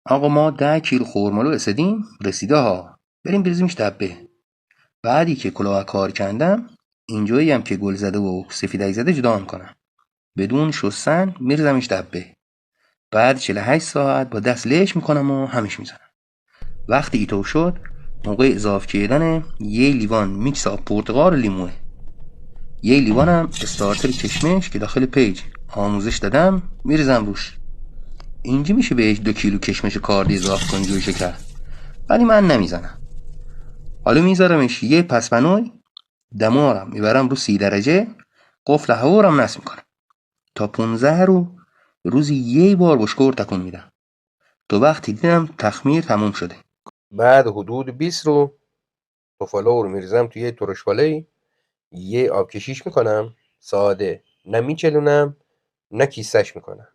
آقا ما 10 کیلو خرمالو رسیدیم، رسیده ها، بریم بریزیمش دبه. بعدی که کلاه کار کندم، اینجایی هم که گل زده و سفیدک زده جدا میکنم، بدون شستن میرزمش دبه. بعد 48 ساعت با دست لش میکنم و همش میزنم. وقتی ایتو شد، موقع اضافه کردن یه لیوان میکس آب پرتقال و لیموه. یه لیوانم استارتر کشمش که داخل پیج آموزش دادم میرزم روش. اینجا میشه بهش 2 کیلو کشمش کاردی اضافه کنی جوی شکر، ولی من نمیزنم. حالا میذارمش یه پسمنوی، دمارم میبرم رو 30 درجه، قفل هوا رو هم نصب میکنم تا 15 رو روزی یه بار بشکور تکون میدم. تو وقتی دیدم تخمیر تموم شده. بعد حدود 20 رو توفالو رو میریزم توی یه ترشواله‌ای، یه آب کشیش میکنم ساده، نه میچلونم نه کیسش میکنم.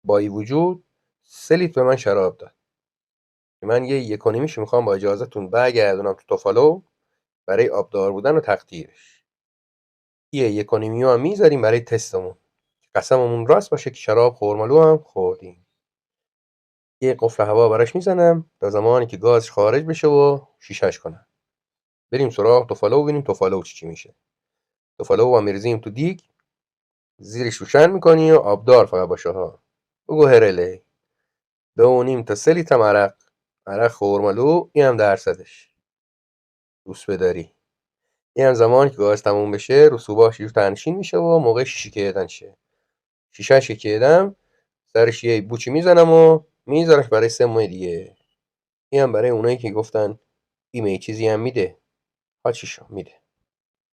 با این وجود 3 لیتر به من شراب داد که من یه 1.5 میخوام با اجازهتون برگردونم تو توفالو برای آبدار بودن و تقدیرش. یه 1.5 هم میذاریم برای تستمون، قسممون راست باشه که شراب خرمالو هم خوردیم. یه قفل هوا براش میزنم تا زمانی که گازش خارج بشه و شیشش کنم. بریم سراغ توفالو ببینیم توفالو چی میشه. توفالو هم میریزیم تو دیگ، زیرش روشن میکنی و آبدار فقط باشه ها. بگو هرله 2.5 تا 3 لیتر عرق خرمالو، این هم درصدش دوست بداری. این هم زمانی که گاز تموم بشه رسوباش رو تنشین میشه و موقع شیشه کردن شه. شیشهش کردم، سرش یه بوچی میزنم و میذارش برای 3 ماه دیگه. این هم برای اونایی که گفتن این چیزی هم میده، ها چیشو میده.